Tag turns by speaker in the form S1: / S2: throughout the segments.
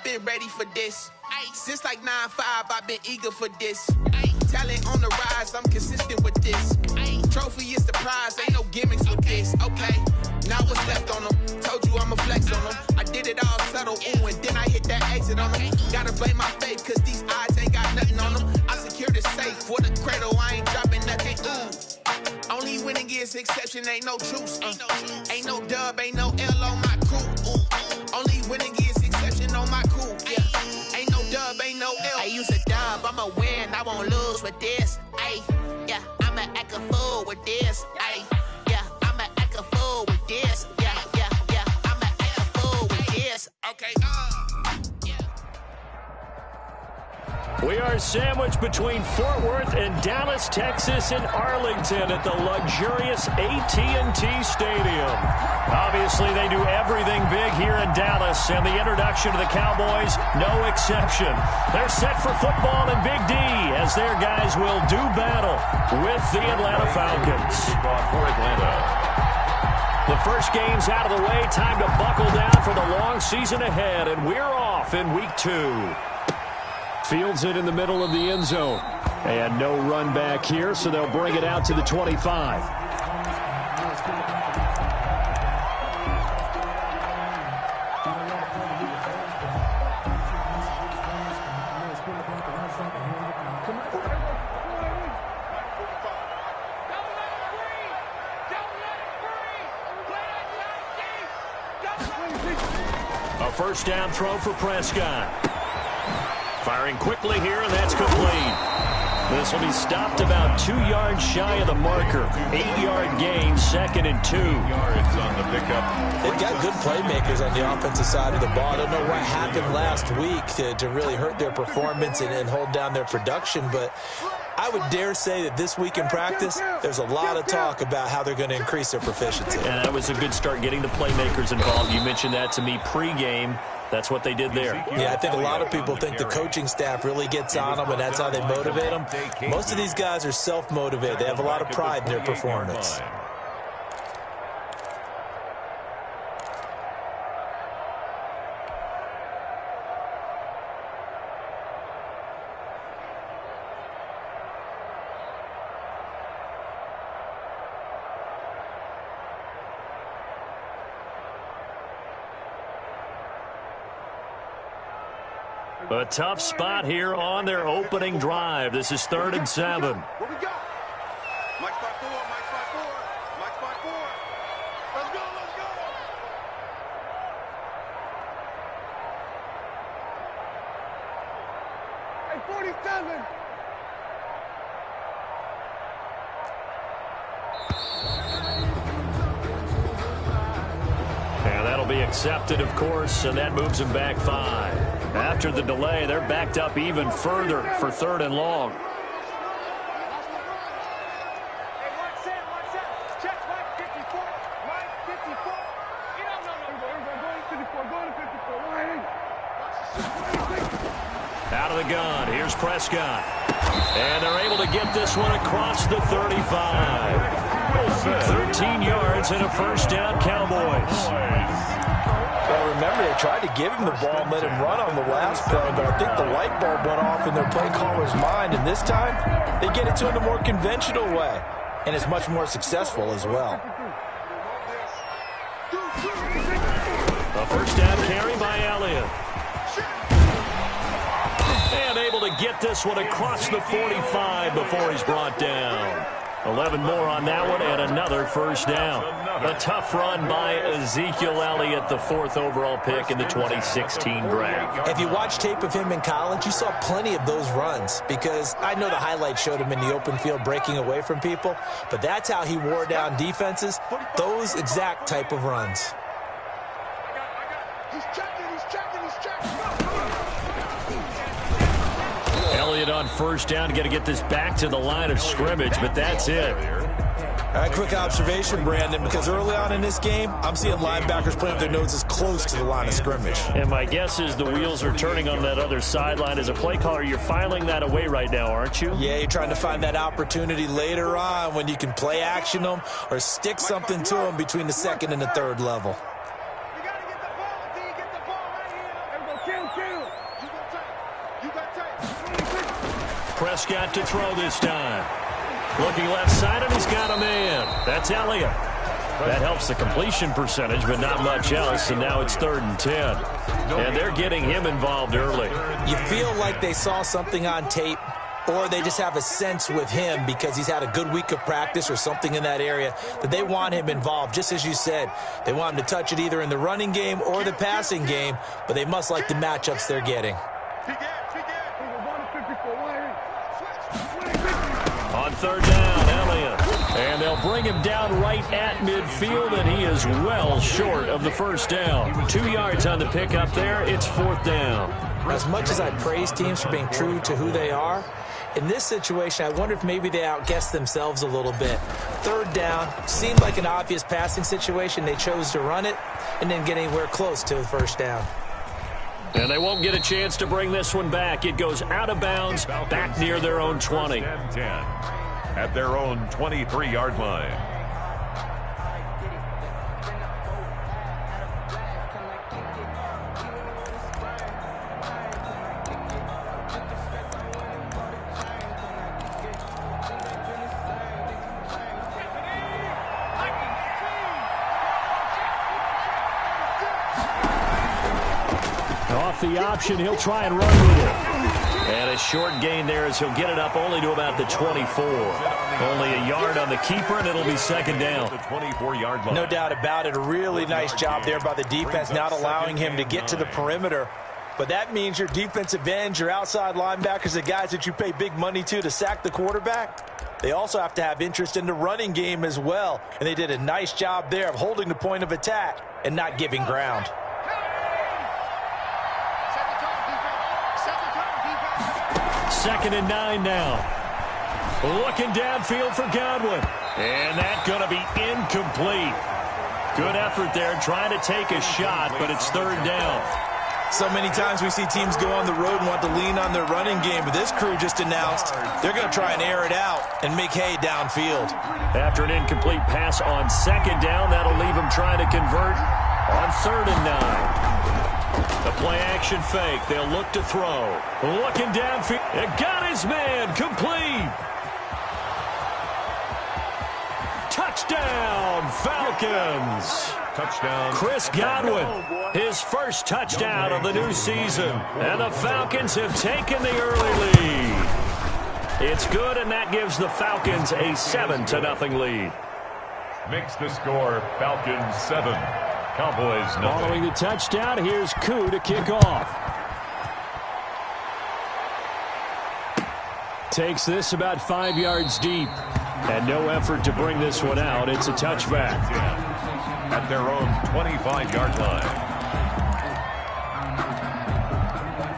S1: been ready for this. Since like 9-5, I've been eager for this. Talent on the rise, I'm consistent with this. Trophy is the prize, ain't no gimmicks with this. Okay, now what's left on them? Told you I'ma flex on them. I did it all subtle, ooh, and then I hit that exit on them. Gotta blame my faith, cause these odds ain't got nothing on them. I secured the safe for the cradle, I ain't dropping nothing, ooh. Only winning is exception, ain't no truce. Ain't no dub, ain't no L on my crew. Only winning is exception on my crew. Yeah, ain't no dub, ain't no L. I use a dub, I'ma win, I won't lose with this. Ay, yeah, I'ma act a fool with this. Ay, yeah, I'ma act a fool with this. Yeah, I'ma act a fool with this. Okay,
S2: We are sandwiched between Fort Worth and Dallas, Texas, and Arlington at the luxurious AT&T Stadium. Obviously, they do everything big here in Dallas, and the introduction to the Cowboys, no exception. They're set for football in Big D as their guys will do battle with the Atlanta Falcons.
S3: For Atlanta.
S2: The first game's out of the way. Time to buckle down for the long season ahead, and we're off in Week 2. Fields it in the middle of the end zone. And no run back here, so they'll bring it out to the 25. A first down throw for Prescott. Firing quickly here, and that's complete. This will be stopped about 2 yards shy of the marker. 8-yard gain, 2nd and 2.
S3: Yards on the pickup.
S4: They've got good playmakers on the offensive side of the ball. I don't know what happened last week to really hurt their performance and hold down their production, but I would dare say that this week in practice, there's a lot of talk about how they're going to increase their proficiency.
S2: And that was a good start getting the playmakers involved. You mentioned that to me pregame. That's what they did there.
S4: Yeah, I think a lot of people think the coaching staff really gets on them, and that's how they motivate them. Most of these guys are self-motivated. They have a lot of pride in their performance.
S2: A tough spot here on their opening drive. This is 3rd and 7.
S5: What we got? Mike spot 4, Mike spot 4, Mike spot 4. Let's go, let's go. Hey, 47.
S2: And that'll be accepted, of course, and that moves them back 5. After the delay, they're backed up even further for 3rd and long. Out of the gun, here's Prescott. And they're able to get this one across the 35. 13 yards and a first down, Cowboys.
S4: Well, remember, they tried to give him the ball and let him run on the last play, but I think the light bulb went off in their play caller's mind, and this time they get it to him the more conventional way, and it's much more successful as well.
S2: A first down carry by Elliott. And able to get this one across the 45 before he's brought down. 11 more on that one and another first down. A tough run by Ezekiel Elliott, the 4th overall pick in the 2016 draft.
S4: If you watch tape of him in college, you saw plenty of those runs, because I know the highlights showed him in the open field breaking away from people, but that's how he wore down defenses, those exact type of runs.
S5: He's checking, he's checking, he's checking.
S2: Elliott on first down, got to get this back to the line of scrimmage, but that's it.
S4: All right, quick observation, Brandon, because early on in this game, I'm seeing linebackers putting their noses close to the line of scrimmage.
S2: And my guess is the wheels are turning on that other sideline. As a play caller, you're filing that away right now, aren't you?
S4: Yeah, you're trying to find that opportunity later on when you can play action them or stick something to them between the 2nd and the 3rd level.
S5: You got to get the ball until you get the ball right here.
S2: Prescott to throw this time. Looking left side, and he's got a man. That's Elliott. That helps the completion percentage, but not much else, and now it's 3rd and 10. And they're getting him involved early.
S4: You feel like they saw something on tape, or they just have a sense with him because he's had a good week of practice or something in that area that they want him involved. Just as you said, they want him to touch it either in the running game or the passing game, but they must like the matchups they're getting.
S2: On 3rd down, Elliott. And they'll bring him down right at midfield, and he is well short of the 1st down. 2 yards on the pickup there. It's 4th down.
S4: As much as I praise teams for being true to who they are, in this situation, I wonder if maybe they outguessed themselves a little bit. 3rd down, seemed like an obvious passing situation. They chose to run it and didn't get anywhere close to the 1st down.
S2: And they won't get a chance to bring this one back. It goes out of bounds, back near their own 20.
S3: 10-10 at their own 23-yard line.
S2: Off the option, he'll try and run with it. And a short gain there as he'll get it up only to about the 24. Only a yard on the keeper, and it'll be 2nd down.
S3: The 24-yard line.
S4: No doubt about it. A really nice job there by the defense, not allowing him to get to the perimeter. But that means your defensive ends, your outside linebackers, the guys that you pay big money to sack the quarterback, they also have to have interest in the running game as well. And they did a nice job there of holding the point of attack and not giving ground.
S2: 2nd and 9 now. Looking downfield for Godwin. And that's going to be incomplete. Good effort there trying to take a shot, but it's 3rd down.
S4: So many times we see teams go on the road and want to lean on their running game, but this crew just announced they're going to try and air it out and make hay downfield.
S2: After an incomplete pass on 2nd down, that'll leave him trying to convert on 3rd and 9. The play-action fake. They'll look to throw. Looking downfield. It got his man. Complete. Touchdown, Falcons.
S3: Touchdown.
S2: Chris Godwin, his first touchdown of the new season. And the Falcons have taken the early lead. It's good, and that gives the Falcons a 7-0 lead.
S3: Makes the score Falcons 7. Cowboys 0.
S2: Following the touchdown, here's Koo to kick off. Takes this about 5 yards deep. And no effort to bring this one out. It's a touchback.
S3: At their own 25-yard line.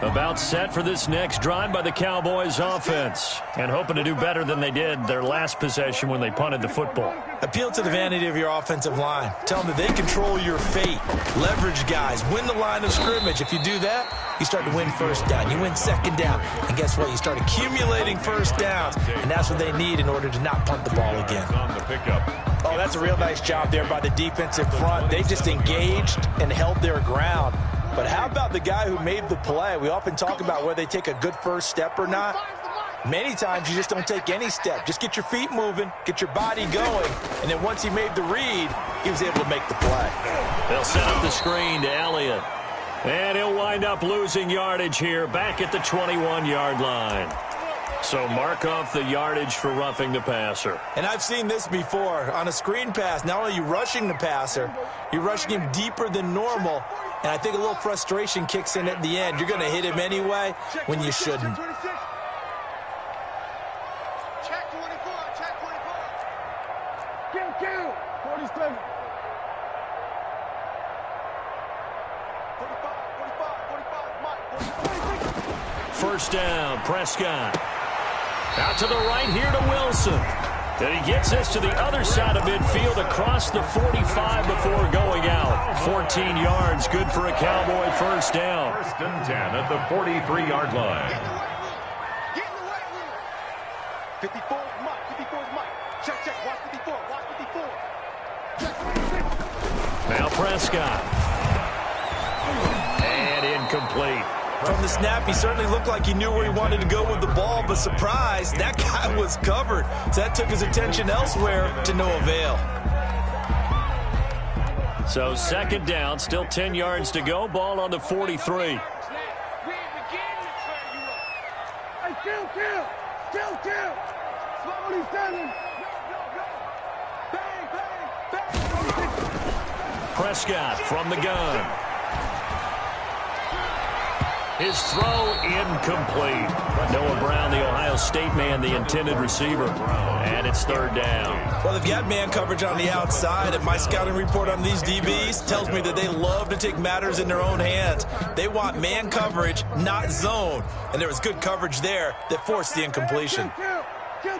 S2: About set for this next drive by the Cowboys offense. And hoping to do better than they did their last possession when they punted the football.
S4: Appeal to the vanity of your offensive line. Tell them that they control your fate. Leverage guys. Win the line of scrimmage. If you do that, you start to win 1st down. You win 2nd down. And guess what? You start accumulating 1st downs. And that's what they need in order to not punt the ball again.
S3: On the pickup.
S4: Oh, that's a real nice job there by the defensive front. They just engaged and held their ground. But how about the guy who made the play? We often talk about whether they take a good first step or not. Many times you just don't take any step. Just get your feet moving, get your body going, and then once he made the read, he was able to make the play.
S2: They'll set up the screen to Elliott. And he'll wind up losing yardage here back at the 21-yard line. So mark off the yardage for roughing the passer.
S4: And I've seen this before. On a screen pass, not only are you rushing the passer, you're rushing him deeper than normal. And I think a little frustration kicks in at the end. You're going to hit him anyway when you shouldn't.
S5: Check 24, check 24.
S6: Kill. 47.
S5: 45,
S2: First down, Prescott. Out to the right here to Wilson. And he gets this to the other side of midfield across the 45 before going out. 14 yards, good for a Cowboy first down.
S3: 1st and 10 at the 43-yard line.
S5: Get in the right wheel. 54 is Mike. 54 is Mike. Check. Watch 54. Watch 54. Check 26.
S2: Now Prescott. And incomplete. incomplete.
S4: From the snap, he certainly looked like he knew where he wanted to go with the ball, but surprise, that guy was covered. So that took his attention elsewhere to no avail.
S2: So second down, still 10 yards to go. Ball on the 43. Prescott from the gun. His throw incomplete. Noah Brown, the Ohio State man, the intended receiver. And it's third down.
S4: Well, if you had man coverage on the outside, and my scouting report on these DBs tells me that they love to take matters in their own hands. They want man coverage, not zone. And there was good coverage there that forced the incompletion.
S5: Kill. 54.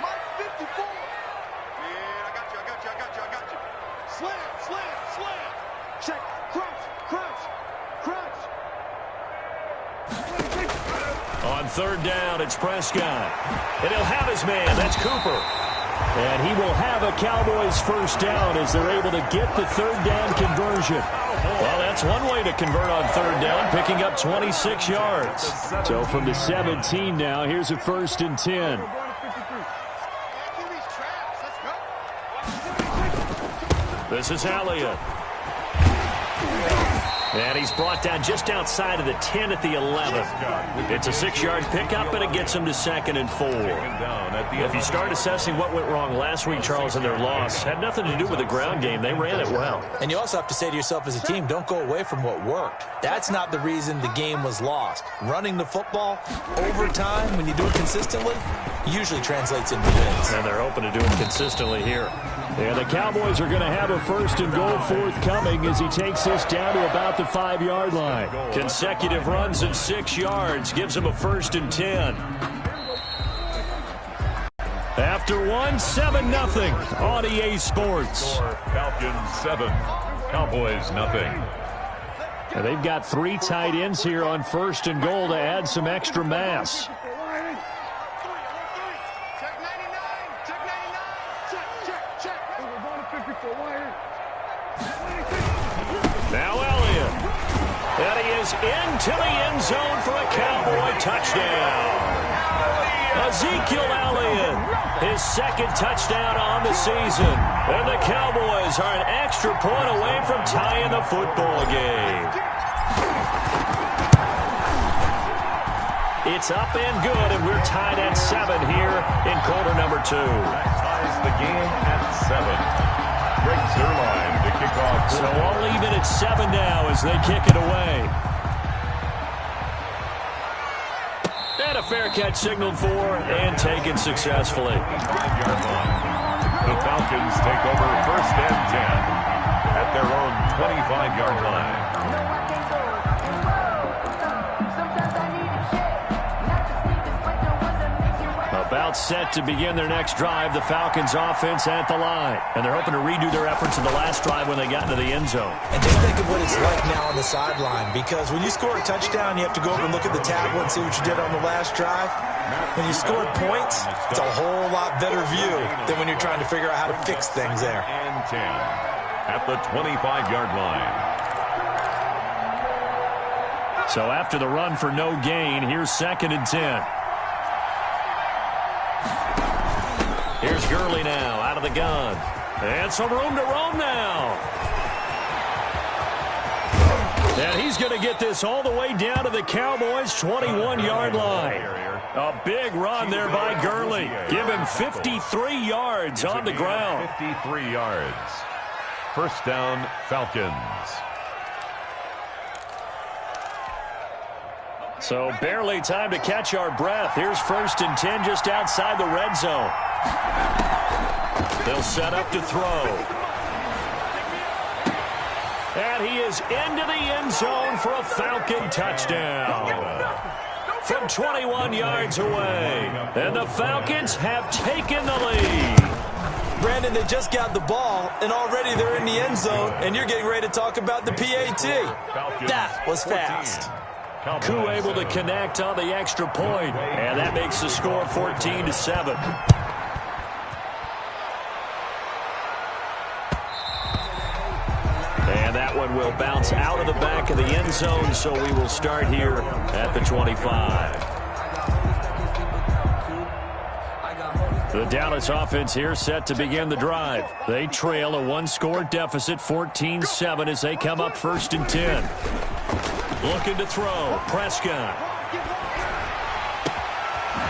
S5: Mike 54. Yeah, I got you. Slam. Check. Crunch.
S2: On third down, it's Prescott. And he'll have his man. That's Cooper. And he will have a Cowboys first down as they're able to get the third down conversion. Well, that's one way to convert on third down, picking up 26 yards. So from the 17 now, here's a 1st and 10. This is Elliott. And he's brought down just outside of the 10 at the 11. It's a 6-yard pickup, but it gets him to 2nd and 4. If you start assessing what went wrong last week, Charles, in their loss, had nothing to do with the ground game. They ran it well.
S4: And you also have to say to yourself as a team, don't go away from what worked. That's not the reason the game was lost. Running the football over time, when you do it consistently, usually translates into wins.
S2: And they're hoping to do it consistently here. And the Cowboys are going to have a 1st and goal forthcoming as he takes this down to about the 5-yard line. Consecutive runs of 6 yards gives him a 1st and 10. After one, 7-0 on EA Sports.
S3: Falcons 7, Cowboys nothing.
S2: And they've got 3 tight ends here on 1st and goal to add some extra mass. Now Elliott. And he is into the end zone for a Cowboy touchdown. Ezekiel Elliott, his 2nd touchdown on the season. And the Cowboys are an extra point away from tying the football game. It's up and good, and we're tied at 7 here in quarter number 2.
S3: That ties the game at 7. Greg Zuerlein to kick off.
S2: So all even at 7 now as they kick it away. And a fair catch signaled for and taken successfully.
S3: 5-yard line. The Falcons take over 1st and 10 at their own 25-yard line.
S2: About set to begin their next drive, the Falcons offense at the line. And they're hoping to redo their efforts in the last drive when they got into the end zone.
S4: And just think of what it's like now on the sideline, because when you score a touchdown, you have to go over and look at the tablet and see what you did on the last drive. When you scored points, it's a whole lot better view than when you're trying to figure out how to fix things there.
S3: And 10 at the 25-yard line.
S2: So after the run for no gain, here's 2nd and 10. Here's Gurley now out of the gun. And some room to roam now. And he's going to get this all the way down to the Cowboys' 21-yard line. A big run there by Gurley. Give him 53 yards on the ground.
S3: 53 yards. First down, Falcons.
S2: So barely time to catch our breath. Here's 1st and 10 just outside the red zone. They'll set up to throw. And he is into the end zone for a Falcon touchdown. From 21 yards away. And the Falcons have taken the lead.
S4: Brandon, they just got the ball, and already they're in the end zone, and you're getting ready to talk about the PAT. That was fast.
S2: Koo able to connect on the extra point, and that makes the score 14-7. And that one one will bounce out of the back of the end zone, so we will start here at the 25. The Dallas offense here set to begin the drive. They trail a one-score deficit, 14-7, as they come up 1st and 10. Looking to throw. Prescott.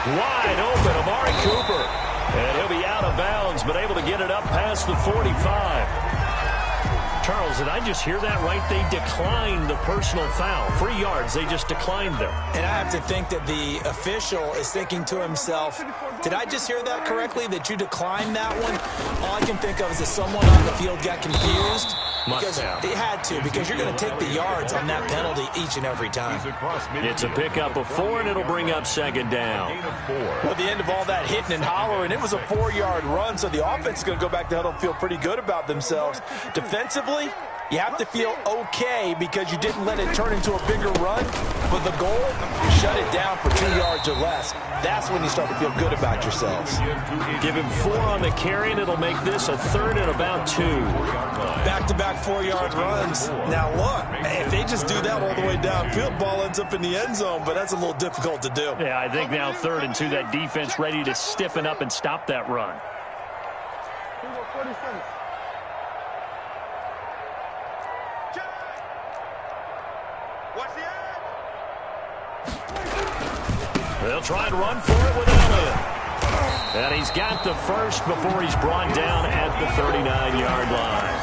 S2: Wide open, Amari Cooper. And he'll be out of bounds, but able to get it up past the 45. Charles, did I just hear that right? They declined the personal foul. 3 yards, they just declined them.
S4: And I have to think that the official is thinking to himself, did I just hear that correctly, that you declined that one? All I can think of is that someone on the field got confused. Because they had to, because you're going to take the yards on that penalty each and every time.
S2: It's a pickup of 4, and it'll bring up 2nd down.
S4: Well, at the end of all that hitting and hollering, it was a 4-yard run, so the offense is going to go back to huddle and feel pretty good about themselves. Defensively, you have to feel okay because you didn't let it turn into a bigger run. But the goal, you shut it down for 2 yards or less. That's when you start to feel good about yourselves.
S2: Give him 4 on the carry, and it'll make this a 3rd and about 2.
S4: Back-to-back 4-yard runs. Now, look, if they just do that all the way downfield, ball ends up in the end zone, but that's a little difficult to do.
S2: Yeah, I think now 3rd and 2, that defense ready to stiffen up and stop that run. They'll try and run for it with Elliott. And he's got the first before he's brought down at the 39-yard line.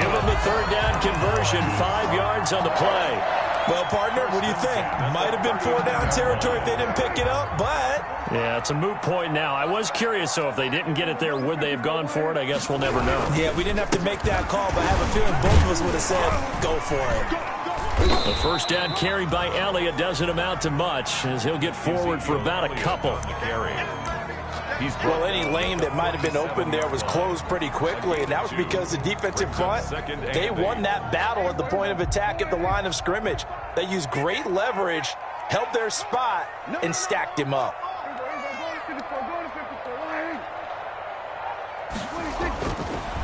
S2: Give him the 3rd down conversion, 5 yards on the play.
S4: Well, partner, what do you think? Might have been 4-down territory if they didn't pick it up, but...
S2: Yeah, it's a moot point now. I was curious, so if they didn't get it there, would they have gone for it? I guess we'll never know.
S4: Yeah, we didn't have to make that call, but I have a feeling both of us would have said, go for it.
S2: The 1st down carry by Elliott doesn't amount to much, as he'll get forward for about a couple.
S4: Well, any lane that might have been open there was closed pretty quickly, and that was because the defensive front, they won that battle at the point of attack at the line of scrimmage. They used great leverage, held their spot, and stacked him up.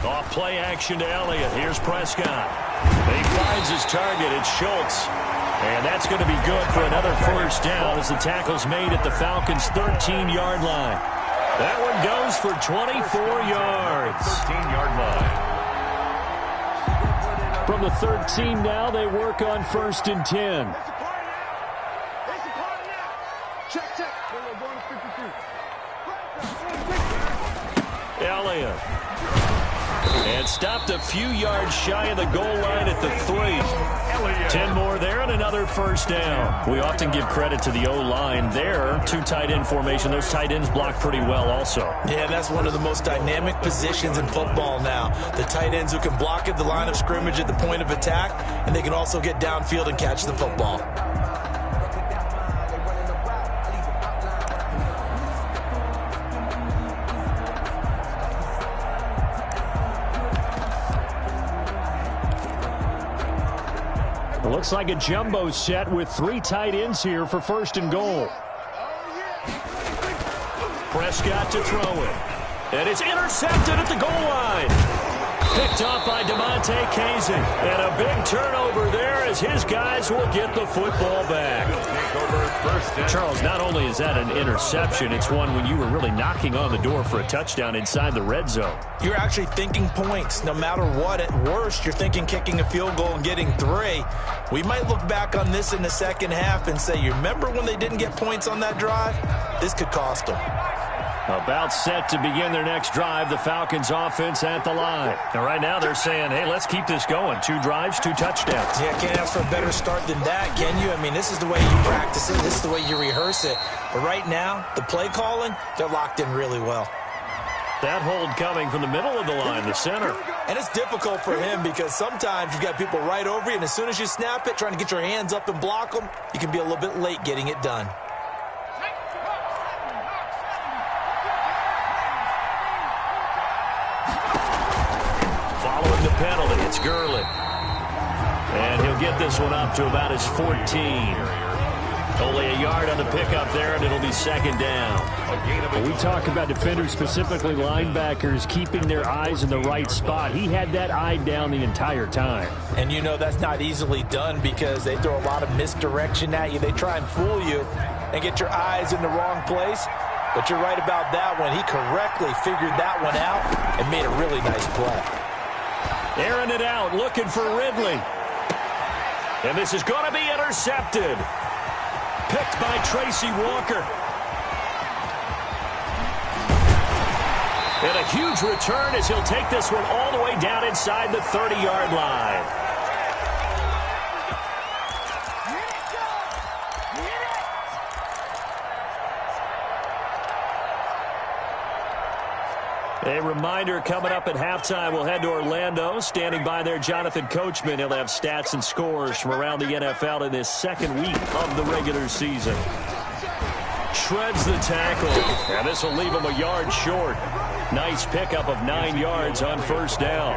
S2: Off play action to Elliott. Here's Prescott. He finds his target. It's Schultz. And that's going to be good for another 1st down as the tackle's made at the Falcons' 13-yard line. That one goes for 24 yards.
S3: 13-yard line.
S2: From the 13 now, they work on 1st and 10. Elliott. And stopped a few yards shy of the goal line at the 3. 10 more there and another 1st down. We often give credit to the O-line there. 2 tight end formation. Those tight ends block pretty well also.
S4: Yeah, that's one of the most dynamic positions in football now. The tight ends who can block at the line of scrimmage at the point of attack, and they can also get downfield and catch the football.
S2: Looks like a jumbo set with 3 tight ends here for 1st and goal. Prescott to throw it. And it's intercepted at the goal line. Picked off by DeMonte Casey. And a big turnover there as his guys will get the football back. Charles, not only is that an interception, it's one when you were really knocking on the door for a touchdown inside the red zone.
S4: You're actually thinking points. No matter what, at worst, you're thinking kicking a field goal and getting 3. We might look back on this in the second half and say, you remember when they didn't get points on that drive? This could cost them.
S2: About set to begin their next drive, the Falcons offense at the line. And right now they're saying, hey, let's keep this going. 2 drives, 2 touchdowns.
S4: Yeah, can't ask for a better start than that, can you? I mean, this is the way you practice it. This is the way you rehearse it. But right now, the play calling, they're locked in really well.
S2: That hold coming from the middle of the line, the center.
S4: And it's difficult for him because sometimes you've got people right over you, and as soon as you snap it, trying to get your hands up and block them, you can be a little bit late getting it done.
S2: Following the penalty, it's Gurley. And he'll get this one up to about his 14. Only a yard on the pickup there, and it'll be second down.
S3: When
S2: we talk about defenders, specifically linebackers, keeping their eyes in the right spot. He had that eye down the entire time.
S4: And you know that's not easily done because they throw a lot of misdirection at you. They try and fool you and get your eyes in the wrong place. But you're right about that one. He correctly figured that one out and made a really nice play.
S2: Airing it out, looking for Ridley. And this is going to be intercepted. Picked by Tracy Walker. And a huge return as he'll take this one all the way down inside the 30-yard line. A reminder coming up at halftime, we'll head to Orlando. Standing by there, Jonathan Coachman. He'll have stats and scores from around the NFL in this second week of the regular season. Shreds the tackle, and this will leave him a yard short. Nice pickup of 9 yards on first down.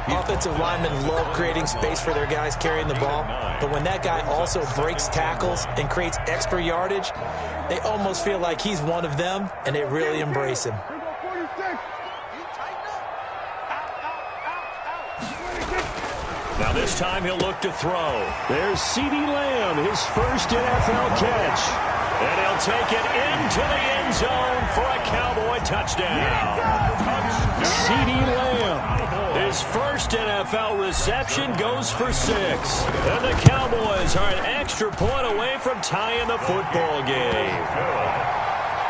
S4: Offensive linemen love creating space for their guys carrying the ball, but when that guy also breaks tackles and creates extra yardage, they almost feel like he's one of them, and they really embrace him.
S2: Now this time he'll look to throw. There's CeeDee Lamb, his first NFL catch. And he'll take it into the end zone for a Cowboy touchdown. CeeDee Lamb, his first NFL reception goes for 6. And the Cowboys are an extra point away from tying the football game.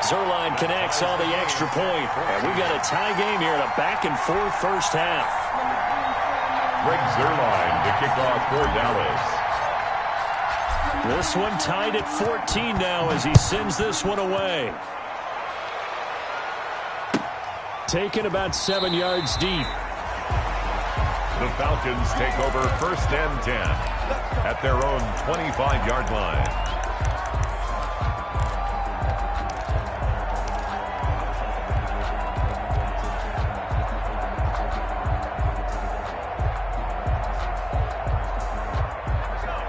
S2: Zuerlein connects on the extra point. And we've got a tie game here in a back-and-forth first half.
S3: Greg Zuerlein to kick off for Dallas.
S2: This one tied at 14 now as he sends this one away. Taken about 7 yards deep.
S3: The Falcons take over first and 10 at their own 25-yard line.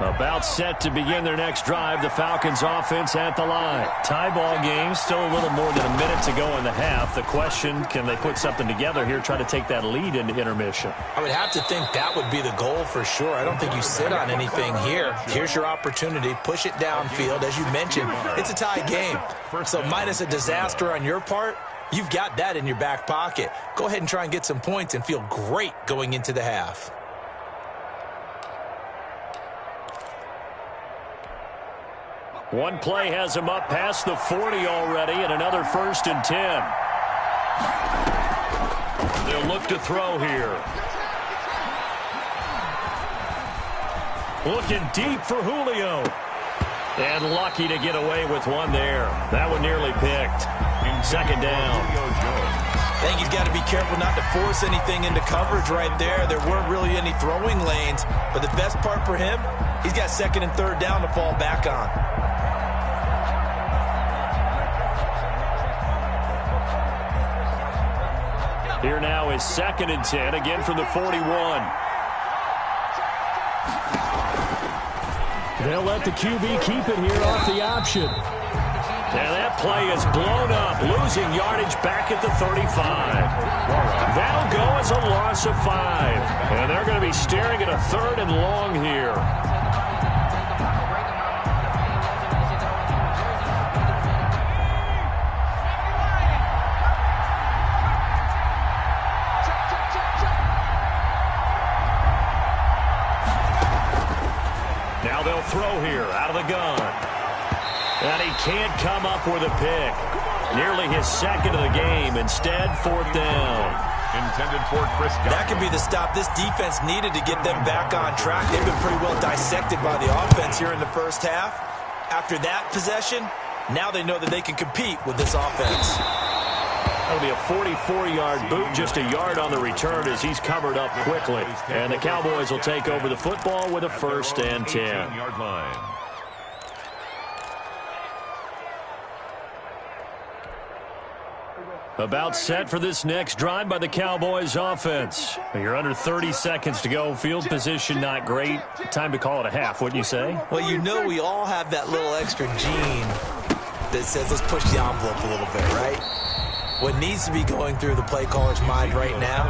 S2: About set to begin their next drive. The Falcons offense at the line. Tie ball game. Still a little more than a minute to go in the half. The question, can they put something together here, try to take that lead into intermission?
S4: I would have to think that would be the goal for sure. I don't think you sit on anything here. Here's your opportunity. Push it downfield. As you mentioned, it's a tie game. So minus a disaster on your part, you've got that in your back pocket. Go ahead and try and get some points and feel great going into the half.
S2: One play has him up past the 40 already, and another first and 10. They'll look to throw here. Looking deep for Julio. And lucky to get away with one there. That one nearly picked. Second down.
S4: I think he's got to be careful not to force anything into coverage right there. There weren't really any throwing lanes, but the best part for him, he's got second and third down to fall back on.
S2: Here now is second and 10, again from the 41. They'll let the QB keep it here off the option. And that play is blown up, losing yardage back at the 35. That'll go as a loss of 5. And they're going to be staring at a third and long here. Now they'll throw here out of the gun. And he can't come up with a pick. Nearly his second of the game. Instead, fourth down.
S3: Intended for Chris Godwin.
S4: That could be the stop this defense needed to get them back on track. They've been pretty well dissected by the offense here in the first half. After that possession, now they know that they can compete with this offense.
S2: That'll be a 44-yard boot, just a yard on the return as he's covered up quickly. And the Cowboys will take over the football with a first and 10.
S3: 18-yard line.
S2: About set for this next drive by the Cowboys offense. You're under 30 seconds to go. Field position not great. Time to call it a half, wouldn't you say?
S4: Well, you know we all have that little extra gene that says let's push the envelope a little bit, right? What needs to be going through the play caller's mind right now,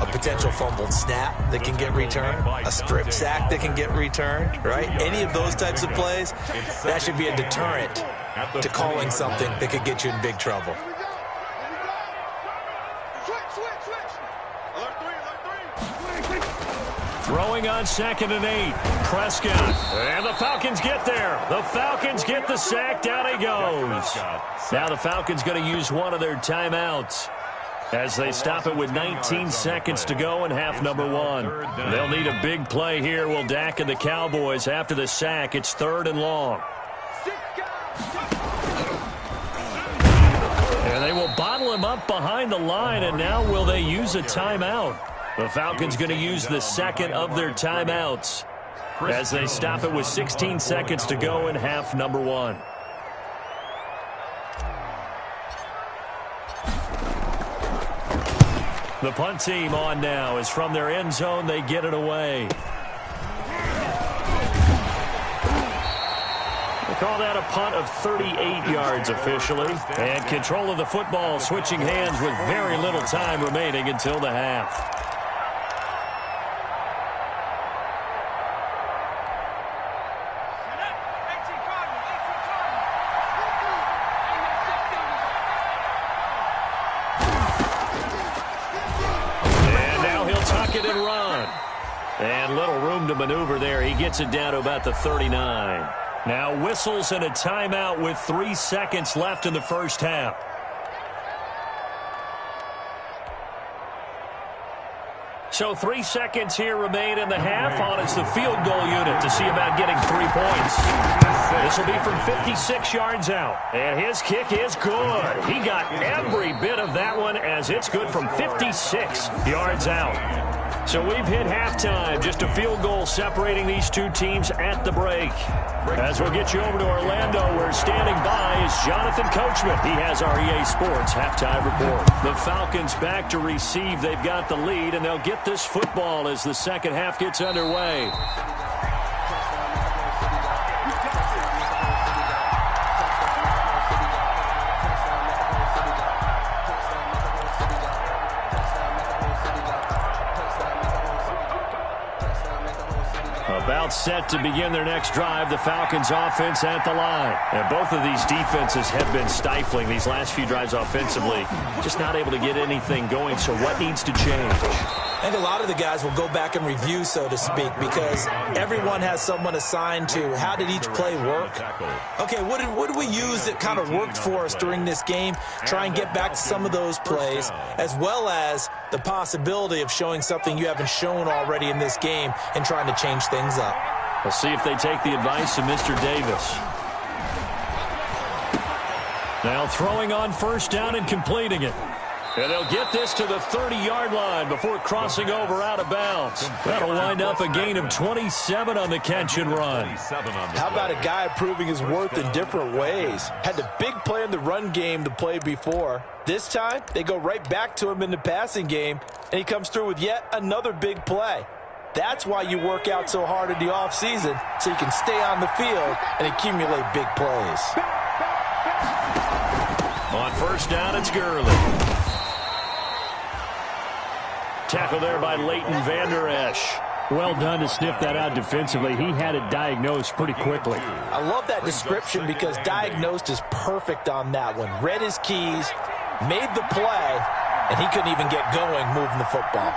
S4: a potential fumbled snap that can get returned, a strip sack that can get returned, right? Any of those types of plays, that should be a deterrent to calling something that could get you in big trouble.
S2: Throwing on 2nd and 8. Prescott. And the Falcons get there. The Falcons get the sack. Down he goes. Now the Falcons going to use one of their timeouts as they stop it with 19 seconds to go in half number 1. They'll need a big play here. Will Dak and the Cowboys after the sack. It's 3rd and long. And they will bottle him up behind the line, and now will they use a timeout? The Falcons going to use the second of their timeouts as they stop it with 16 seconds to go in half number 1. The punt team on now is from their end zone. They get it away. They call that a punt of 38 yards officially. And control of the football switching hands with very little time remaining until the half. And little room to maneuver there. He gets it down to about the 39. Now whistles and a timeout with 3 seconds left in the first half. So 3 seconds here remain in the half. On is the field goal unit to see about getting 3 points. This will be from 56 yards out. And his kick is good. He got every bit of that one as it's good from 56 yards out. So we've hit halftime. Just a field goal separating these two teams at the break. As we'll get you over to Orlando, where standing by is Jonathan Coachman. He has our EA Sports halftime report. The Falcons back to receive. They've got the lead, and they'll get this football as the second half gets underway. About set to begin their next drive. The Falcons offense at the line. And both of these defenses have been stifling these last few drives offensively. Just not able to get anything going. So what needs to change?
S4: I think a lot of the guys will go back and review, so to speak, because everyone has someone assigned to how did each play work. Okay, what did we use that kind of worked for us during this game? Try and get back to some of those plays, as well as the possibility of showing something you haven't shown already in this game and trying to change things up.
S2: We'll see if they take the advice of Mr. Davis. Now throwing on first down and completing it. And they'll get this to the 30-yard line before crossing over out of bounds. That'll wind up a gain of 27 on the catch and run.
S6: How about a guy proving his worth in different ways? Had the big play in the run game to play before. This time, they go right back to him in the passing game, and he comes through with yet another big play. That's why you work out so hard in the offseason, so you can stay on the field and accumulate big plays.
S2: On first down, it's Gurley. Tackle there by Leighton Vander Esch.
S7: Well done to sniff that out defensively. He had it diagnosed pretty quickly.
S6: I love that description because diagnosed is perfect on that one. Read his keys, made the play, and he couldn't even get going moving the football.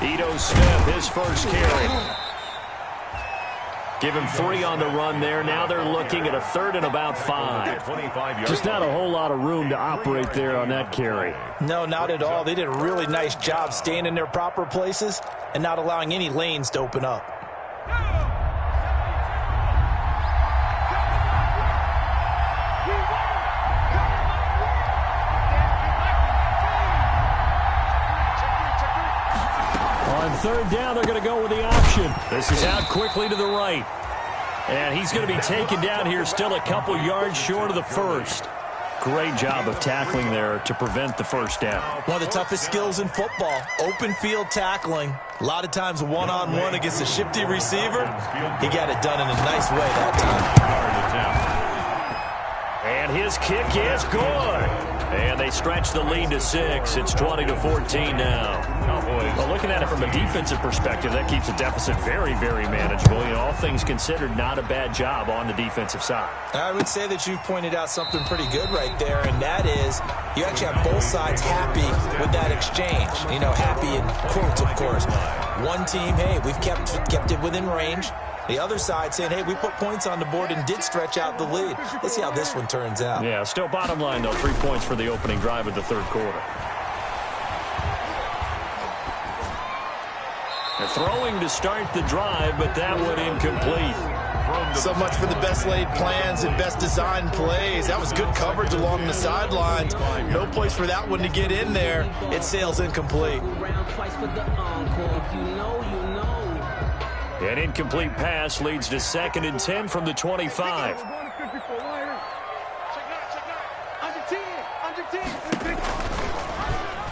S2: Ito Smith, his first carry. Give him 3 on the run there. Now they're looking at a 3rd and about 5.
S7: Just not a whole lot of room to operate there on that carry.
S6: No, not at all. They did a really nice job staying in their proper places and not allowing any lanes to open up.
S2: On 3rd down, they're going to go with the option. This is out quickly to the right. And he's going to be taken down here still a couple yards short of the first. Great job of tackling there to prevent the first down.
S6: One of the toughest skills in football, open field tackling. A lot of times one-on-one against a shifty receiver. He got it done in a nice way that time.
S2: And his kick is good. And they stretch the lead to 6. It's 20-14 now. Well, looking at it from a defensive perspective, that keeps the deficit very, very manageable. You know, all things considered, not a bad job on the defensive side.
S6: I would say that you've pointed out something pretty good right there, and that is you actually have both sides happy with that exchange. You know, happy in quotes, of course. One team, hey, we've kept it within range. The other side saying, hey, we put points on the board and did stretch out the lead. Let's see how this one turns out.
S2: Yeah, still bottom line, though, 3 points for the opening drive of the third quarter. They're throwing to start the drive, but that one incomplete.
S6: So much for the best laid plans and best designed plays. That was good coverage along the sidelines. No place for that one to get in there. It sails incomplete.
S2: An incomplete pass leads to 2nd and 10 from the 25.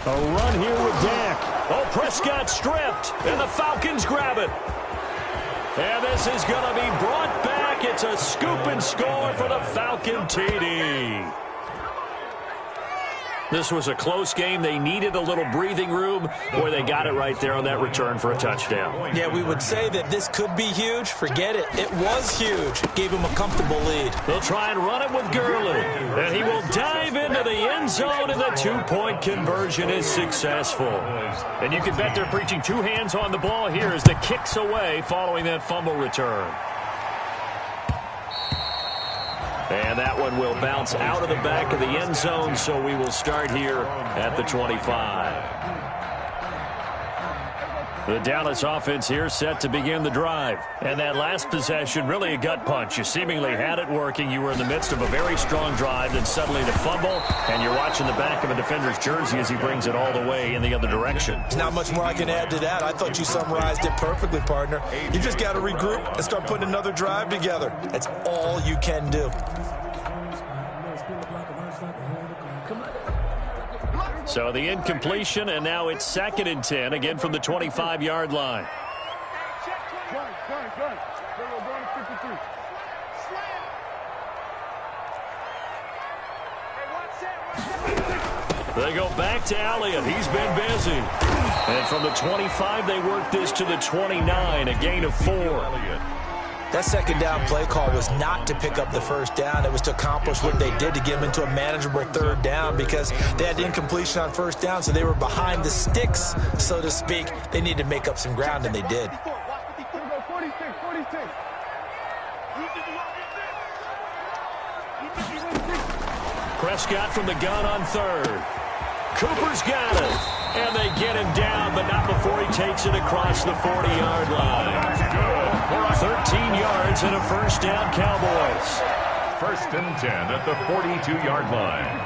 S2: A run here with Dak. Oh, Prescott stripped, and the Falcons grab it. And this is going to be brought back. It's a scoop and score for the Falcon TD. This was a close game. They needed a little breathing room. Boy, they got it right there on that return for a touchdown.
S6: Yeah, we would say that this could be huge. Forget it. It was huge. Gave him a comfortable lead.
S2: They'll try and run it with Gurley. And he will dive into the end zone, and the 2-point conversion is successful. And you can bet they're preaching 2 hands on the ball here as the kick's away following that fumble return. And that one will bounce out of the back of the end zone, so we will start here at the 25. The Dallas offense here set to begin the drive. And that last possession, really a gut punch. You seemingly had it working. You were in the midst of a very strong drive, then suddenly the fumble, and you're watching the back of a defender's jersey as he brings it all the way in the other direction.
S6: There's not much more I can add to that. I thought you summarized it perfectly, partner. You just got to regroup and start putting another drive together. That's all you can do.
S2: So the incompletion, and now it's 2nd and 10, again from the 25-yard line. They go back to Elliott. He's been busy. And from the 25, they work this to the 29, a gain of 4.
S6: That second down play call was not to pick up the first down. It was to accomplish what they did to get them into a manageable third down because they had incompletion on first down, so they were behind the sticks, so to speak. They needed to make up some ground, and they did.
S2: Prescott from the gun on 3rd. Cooper's got it. And they get him down, but not before he takes it across the 40-yard line. 13 yards and a first down, Cowboys.
S3: 1st and 10 at the 42-yard line.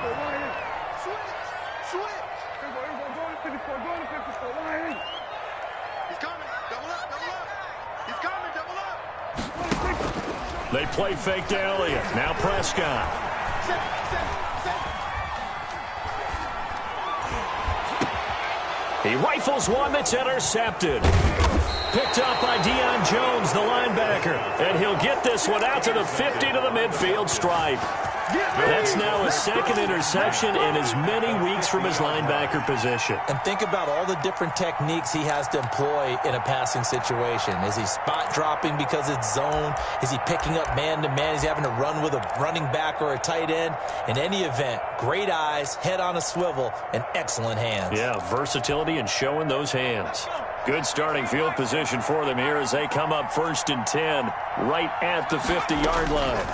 S2: They play fake to Elliott. Now Prescott. He rifles one that's intercepted. Picked up by Deion Jones, the linebacker. And he'll get this one out to the 50 to the midfield stripe. That's now his 2nd interception in as many weeks from his linebacker position.
S6: And think about all the different techniques he has to employ in a passing situation. Is he spot dropping because it's zone? Is he picking up man-to-man? Is he having to run with a running back or a tight end? In any event, great eyes, head on a swivel, and excellent hands.
S2: Yeah, versatility and showing those hands. Good starting field position for them here as they come up 1st and 10 right at the 50-yard line.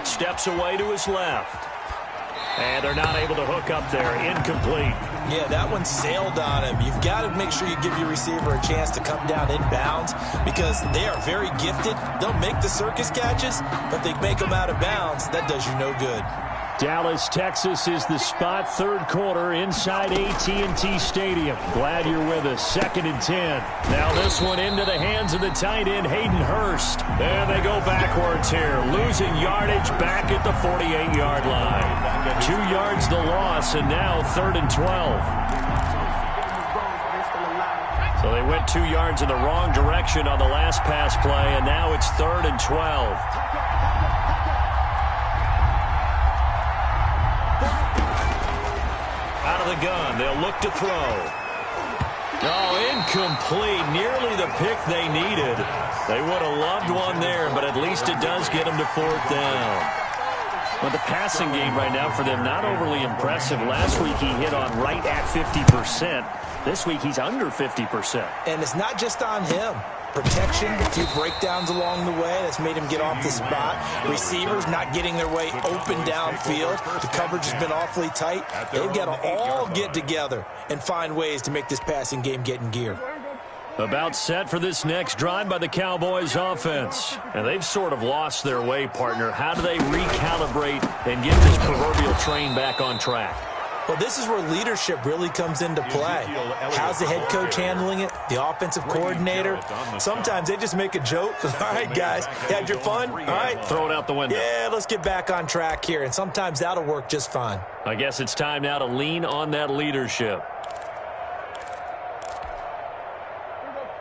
S2: Steps away to his left. And they're not able to hook up there. Incomplete.
S6: Yeah, that one sailed on him. You've got to make sure you give your receiver a chance to come down inbounds because they are very gifted. They'll make the circus catches, but if they make them out of bounds, that does you no good.
S2: Dallas, Texas is the spot, third quarter inside AT&T Stadium. Glad you're with us. 2nd and 10. Now this one into the hands of the tight end, Hayden Hurst. And they go backwards here, losing yardage back at the 48-yard line. 2 yards the loss, and now 3rd and 12. So they went 2 yards in the wrong direction on the last pass play, and now it's 3rd and 12. Out of the gun, they'll look to throw. Oh, incomplete. Nearly the pick they needed. They would have loved one there, but at least it does get them to 4th down. Well, the passing game right now for them, not overly impressive. Last week he hit on right at 50%. This week he's under 50%.
S6: And it's not just on him. Protection, a few breakdowns along the way. That's made him get off the spot. Receivers not getting their way open downfield. The coverage has been awfully tight. They've got to all get together and find ways to make this passing game get in gear.
S2: About set for this next drive by the Cowboys offense. And they've sort of lost their way, partner. How do they recalibrate and get this proverbial train back on track?
S6: Well, this is where leadership really comes into play. How's the head coach handling it? The offensive coordinator? Sometimes they just make a joke. All right, guys, you had your fun? All right.
S2: Throw it out the window.
S6: Yeah, let's get back on track here. And sometimes that'll work just fine.
S2: I guess it's time now to lean on that leadership.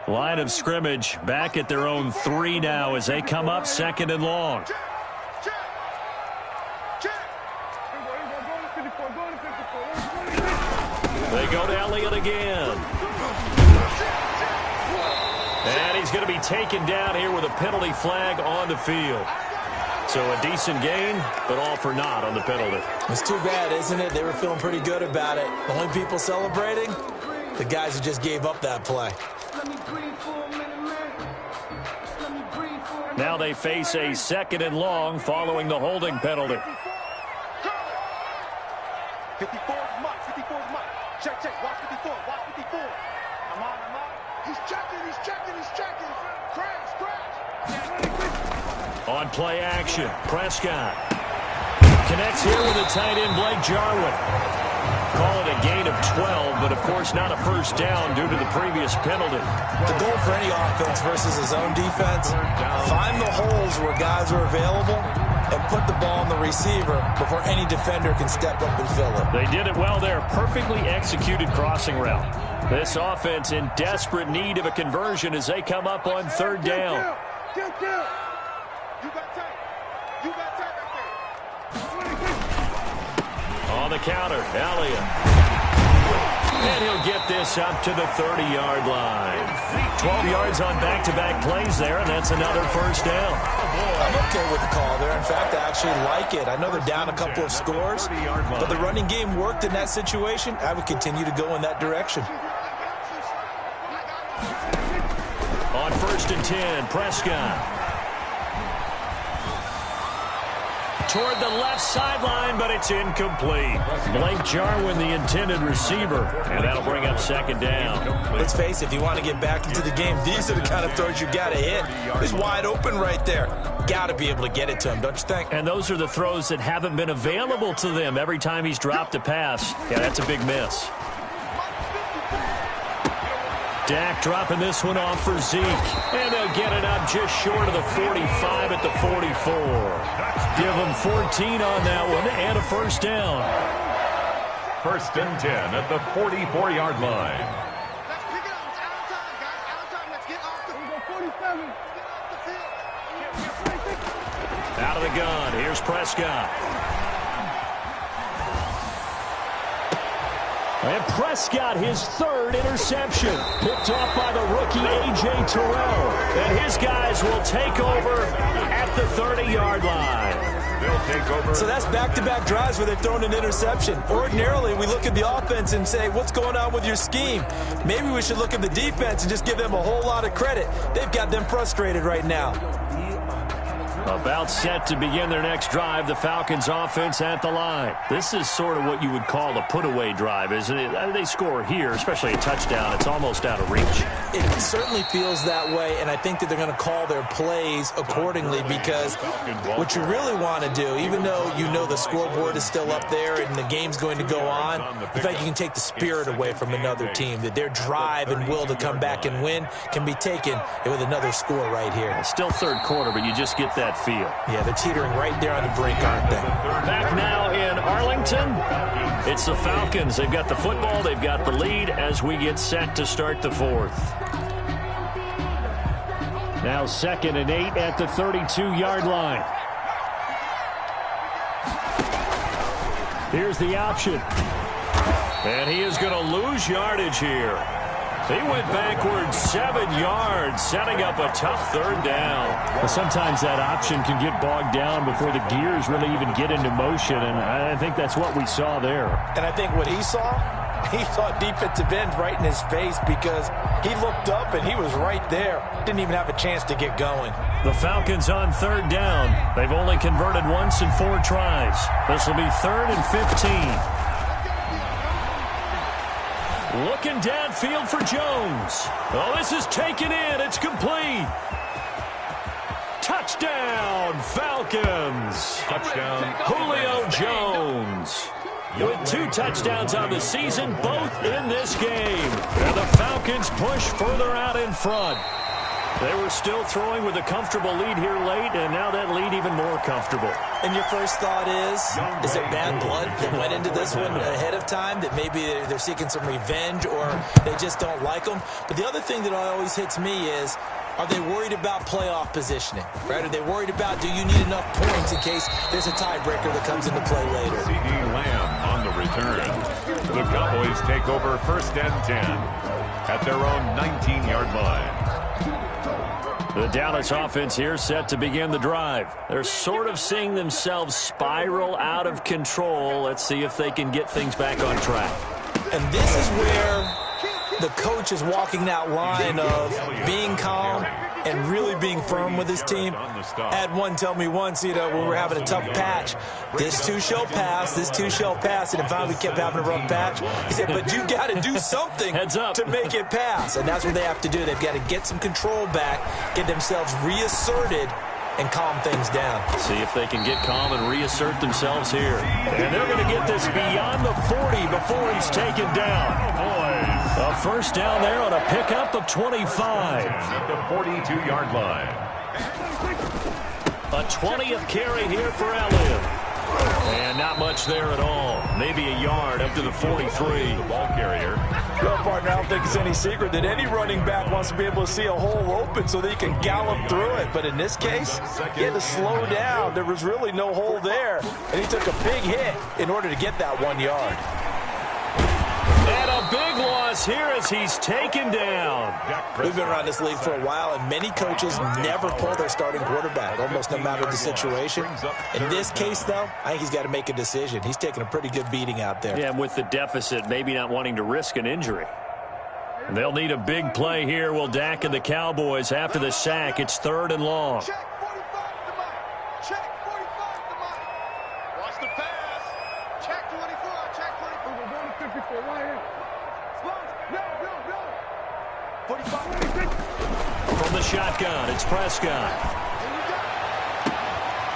S2: Line of scrimmage back at their own 3 now as they come up 2nd and long. They go to Elliott again. And he's going to be taken down here with a penalty flag on the field. So a decent gain, but all for naught on the penalty.
S6: It's too bad, isn't it? They were feeling pretty good about it. The only people celebrating, the guys who just gave up that play.
S2: Now they face a 2nd and long following the holding penalty.
S5: 54 is Mike. 54 is Mike. Check, check. Watch 54. Watch 54. I'm on. He's checking. Crash.
S2: On play action, Prescott connects here with the tight end, Blake Jarwin. Call it a gain of 12, but of course not a first down due to the previous penalty.
S6: The goal for any offense versus his own defense, find the holes where guys are available and put the ball on the receiver before any defender can step up and fill it.
S2: They did it well there. Perfectly executed crossing route. This offense in desperate need of a conversion as they come up on 3rd down.
S5: You got time.
S2: On the counter, Elliott. And he'll get this up to the 30-yard line. 12 yards on back-to-back plays there, and that's another first down.
S6: I'm okay with the call there. In fact, I actually like it. I know they're down a couple of scores, but the running game worked in that situation. I would continue to go in that direction.
S2: On 1st and 10, Prescott. Toward the left sideline, but it's incomplete. Blake Jarwin, the intended receiver, and that'll bring up 2nd down.
S6: Let's face it, if you want to get back into the game, these are the kind of throws you got to hit. It's wide open right there. Got to be able to get it to him, don't you think?
S2: And those are the throws that haven't been available to them every time he's dropped a pass. Yeah, that's a big miss. Dak dropping this one off for Zeke. And they'll get it up just short of the 45 at the 44. Give them 14 on that one and a first down.
S3: 1st and 10 at the 44-yard line.
S5: Let's pick it up. It's out of time, guys. Out of time. Let's get off the field.
S2: Out of the gun. Here's Prescott. And Prescott, his 3rd interception. Picked off by the rookie, A.J. Terrell. And his guys will take over at the 30-yard line.
S3: They'll take over.
S6: So that's back-to-back drives where they've thrown an interception. Ordinarily, we look at the offense and say, what's going on with your scheme? Maybe we should look at the defense and just give them a whole lot of credit. They've got them frustrated right now.
S2: About set to begin their next drive, the Falcons offense at the line. This is sort of what you would call a put-away drive, isn't it? I mean, they score here, especially a touchdown. It's almost out of reach.
S4: It certainly feels that way, and I think that they're going to call their plays accordingly because what you really want to do, even though you know the scoreboard is still up there and the game's going to go on, the fact you can take the spirit away from another team, that their drive and will to come back and win can be taken with another score right here.
S2: It's still third quarter, but you just get that feel.
S4: Yeah, they're teetering right there on the brink, aren't they?
S2: Back now in Arlington, it's the Falcons. They've got the football, they've got the lead as we get set to start the fourth. Now 2nd and 8 at the 32-yard line. Here's the option. And he is going to lose yardage here. He went backwards 7 yards, setting up a tough third down.
S7: Well, sometimes that option can get bogged down before the gears really even get into motion, and I think that's what we saw there.
S6: And I think what he saw defensive end right in his face because he looked up and he was right there. Didn't even have a chance to get going.
S2: The Falcons on third down. They've only converted once in 4 tries. This will be 3rd and 15. Looking downfield for Jones. Oh, this is taken in. It's complete. Touchdown, Falcons.
S3: Touchdown,
S2: Julio Jones. With 2 touchdowns on the season, both in this game. And the Falcons push further out in front. They were still throwing with a comfortable lead here late, and now that lead even more comfortable.
S4: And your first thought is it bad blood that went into this one ahead of time, that maybe they're seeking some revenge or they just don't like them? But the other thing that always hits me is, are they worried about playoff positioning? Right? Are they worried about, do you need enough points in case there's a tiebreaker that comes into play later?
S3: CD Lamb on the return. The Cowboys take over 1st and 10 at their own 19-yard line.
S2: The Dallas offense here set to begin the drive. They're sort of seeing themselves spiral out of control. Let's see if they can get things back on track.
S4: And this is where the coach is walking that line of being calm and really being firm with his team. I had one tell me once, when we were having a tough patch, this too shall pass, this too shall pass, and finally we kept having a rough patch. He said, but you got to do something to make it pass, and that's what they have to do. They've got to get some control back, get themselves reasserted, and calm things down.
S2: See if they can get calm and reassert themselves here. And they're going to get this beyond the 40 before he's taken down. A first down there on a pickup of 25.
S3: At the 42-yard line.
S2: A 20th carry here for Elliott. And not much there at all. Maybe a yard up to the 43.
S3: The ball carrier.
S6: Well, partner, I don't think it's any secret that any running back wants to be able to see a hole open so that he can gallop through it. But in this case, he had to slow down. There was really no hole there. And he took a big hit in order to get that 1 yard.
S2: And a big loss here as he's taken down.
S4: We've been around this league for a while, and many coaches never pull their starting quarterback, almost no matter the situation. In this case, though, I think he's got to make a decision. He's taking a pretty good beating out there.
S2: Yeah, and with the deficit, maybe not wanting to risk an injury. And they'll need a big play here, will Dak and the Cowboys after the sack. It's 3rd and long.
S5: Check 45 to Mike. Check 45 to Mike. Watch the pass. Check 24. Check 24. We're going to 54. Right here. No. 45.
S2: From the shotgun, it's Prescott.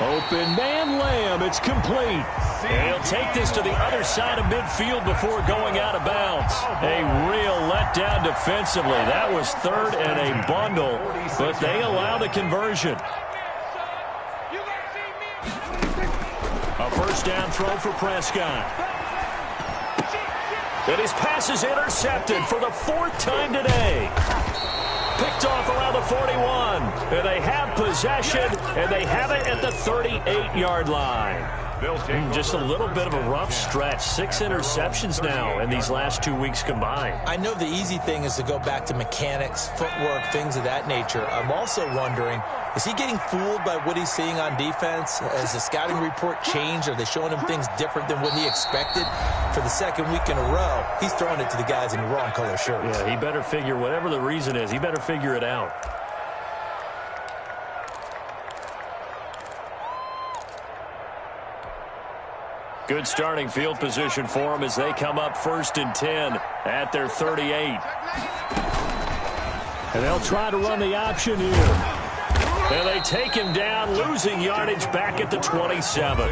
S2: Open man Lamb, it's complete. And he'll take this to the other side of midfield before going out of bounds. A real letdown defensively. That was 3rd and a bundle, but they allow the conversion. A first down throw for Prescott. And his pass is intercepted for the 4th time today. Picked off around the 41. And they have possession, and they have it at the 38-yard line. Just a little bit of a rough stretch. 6 interceptions now in these last 2 weeks combined.
S4: I know the easy thing is to go back to mechanics, footwork, things of that nature. I'm also wondering, is he getting fooled by what he's seeing on defense? Has the scouting report changed? Are they showing him things different than what he expected? For the 2nd week in a row, he's throwing it to the guys in the wrong color shirts.
S2: Yeah, he better figure, whatever the reason is, he better figure it out. Good starting field position for them as they come up 1st and 10 at their 38.
S7: And they'll try to run the option here.
S2: And they take him down, losing yardage back at the 27.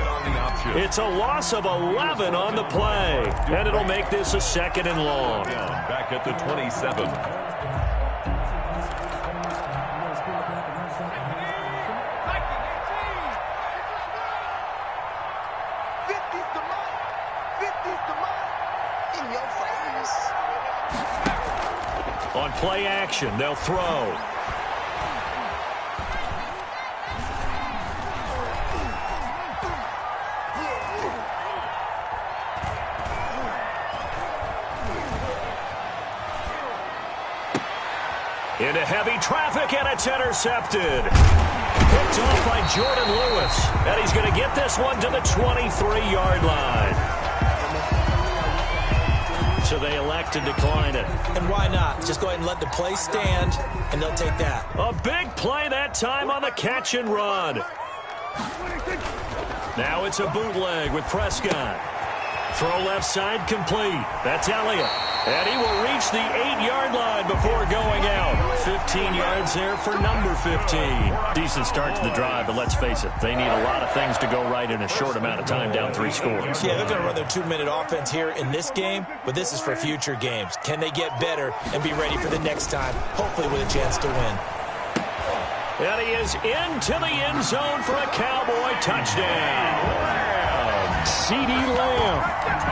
S2: It's a loss of 11 on the play. And it'll make this a 2nd and long.
S3: Back at the 27.
S2: On play action, they'll throw. Into heavy traffic, and it's intercepted. Picked off by Jordan Lewis. And he's going to get this one to the 23-yard line. So they elect to decline it.
S6: And why not? Just go ahead and let the play stand, and they'll take that.
S2: A big play that time on the catch and run. Now it's a bootleg with Prescott. Throw left side complete. That's Elliott. And he will reach the 8-yard line before going out. 15 yards there for number 15.
S7: Decent start to the drive, but let's face it, they need a lot of things to go right in a short amount of time, down 3 scores.
S6: Yeah, they're going to run their 2-minute offense here in this game, but this is for future games. Can they get better and be ready for the next time, hopefully with a chance to win?
S2: And he is into the end zone for a Cowboy touchdown.
S7: CeeDee Lamb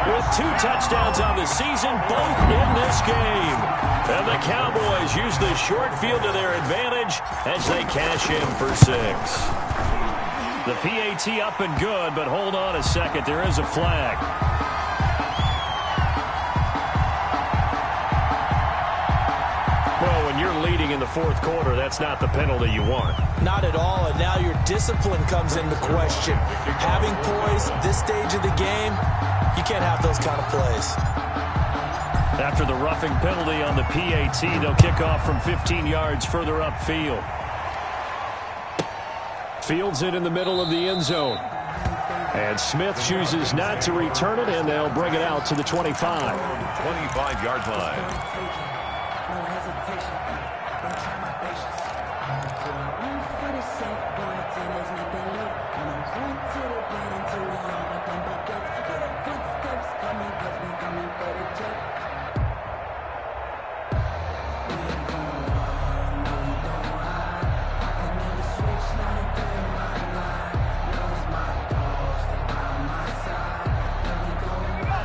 S2: with 2 touchdowns on the season, both in this game. And the Cowboys use the short field to their advantage as they cash in for 6. The PAT up and good, but hold on a second. There is a flag. Well, when you're leading in the 4th quarter, that's not the penalty you want.
S6: Not at all, and now your discipline comes into question. Having poise this stage of the game, you can't have those kind of plays.
S2: After the roughing penalty on the PAT, they'll kick off from 15 yards further upfield.
S7: fields it in the middle of the end zone. And Smith chooses not to return it, and they'll bring it out to the 25.
S3: 25-yard line.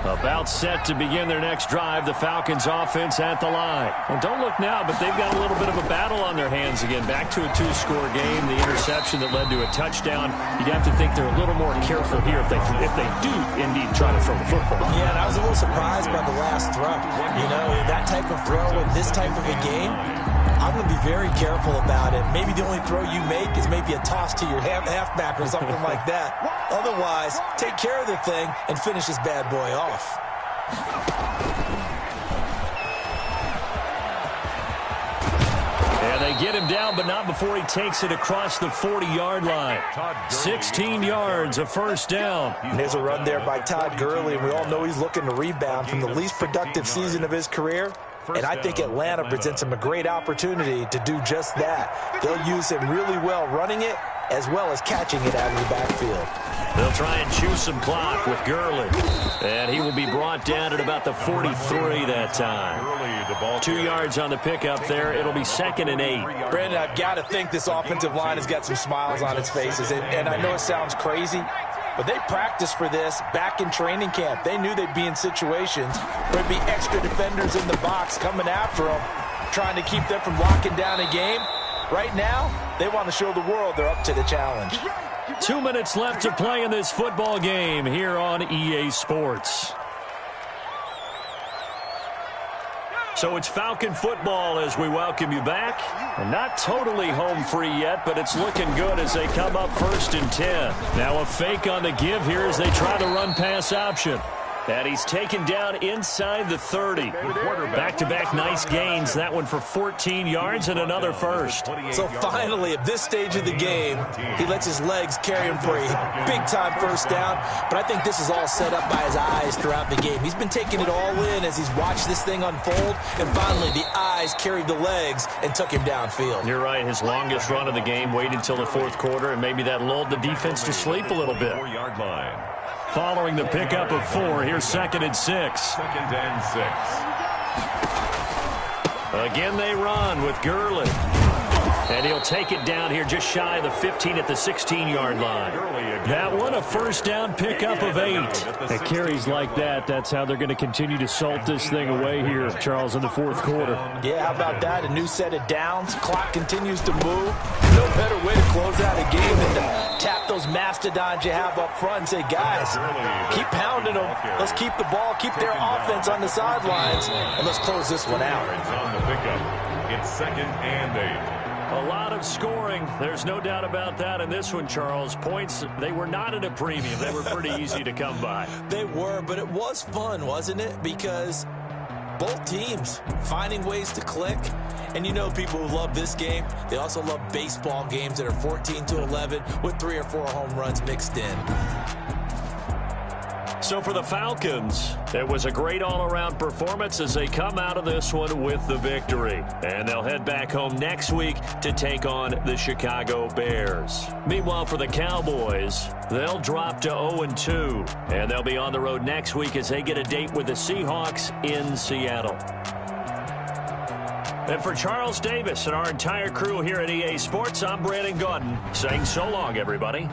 S2: About set to begin their next drive, the Falcons offense at the line. Well, don't look now, but they've got a little bit of a battle on their hands again. Back to a 2-score game, the interception that led to a touchdown. You'd have to think they're a little more careful here if they do indeed try to throw the football.
S6: Yeah, and I was a little surprised by the last throw. You know, that type of throw in this type of a game, I'm going to be very careful about it. Maybe the only throw you make is maybe a toss to your halfback or something like that. Otherwise, take care of the thing and finish this bad boy off.
S2: And they get him down, but not before he takes it across the 40-yard line. 16 yards, a first down.
S6: And there's a run there by Todd Gurley, and we all know he's looking to rebound from the least productive season of his career. And I think Atlanta presents him a great opportunity to do just that. They'll use him really well running it as well as catching it out of the backfield.
S2: They'll try and chew some clock with Gurley. And he will be brought down at about the 43 that time. 2 yards on the pickup there. It'll be 2nd and 8.
S6: Brandon, I've got to think this offensive line has got some smiles on its faces. And I know it sounds crazy, but they practiced for this back in training camp. They knew they'd be in situations where there'd be extra defenders in the box coming after them, trying to keep them from locking down a game. Right now, they want to show the world they're up to the challenge.
S2: 2 minutes left to play in this football game here on EA Sports. So it's Falcon football as we welcome you back. And not totally home free yet, but it's looking good as they come up 1st and 10. Now a fake on the give here as they try to run pass option. And he's taken down inside the 30. Back-to-back nice gains. That one for 14 yards and another first.
S4: So finally, at this stage of the game, he lets his legs carry him for a big-time first down. But I think this is all set up by his eyes throughout the game. He's been taking it all in as he's watched this thing unfold. And finally, the eyes carried the legs and took him downfield.
S2: You're right. His longest run of the game waited until the fourth quarter, and maybe that lulled the defense to sleep a little bit.
S3: 4-yard line.
S7: Following the pickup of 4, here's 2nd and 6.
S3: 2nd and 6.
S2: Again, they run with Gurley. And he'll take it down here just shy of the 15 at the 16-yard line.
S7: That one a first down pickup of 8. At carries like that, that's how they're going to continue to salt this thing away here, Charles, in the fourth quarter.
S4: Yeah, how about that? A new set of downs. Clock continues to move. No better way to close out a game than to tap those mastodons you have up front and say, guys, keep pounding them. Let's keep the ball, keep their offense on the sidelines, and let's close this one out.
S3: On the pickup, it's 2nd and 8.
S2: A lot of scoring. There's no doubt about that in this one, Charles. Points, they were not at a premium. They were pretty easy to come by.
S4: They were, but it was fun, wasn't it? Because both teams finding ways to click. And you know people who love this game, they also love baseball games that are 14-11 with 3 or 4 home runs mixed in.
S2: So for the Falcons, it was a great all-around performance as they come out of this one with the victory. And they'll head back home next week to take on the Chicago Bears. Meanwhile, for the Cowboys, they'll drop to 0-2. And they'll be on the road next week as they get a date with the Seahawks in Seattle. And for Charles Davis and our entire crew here at EA Sports, I'm Brandon Gaudin saying so long, everybody.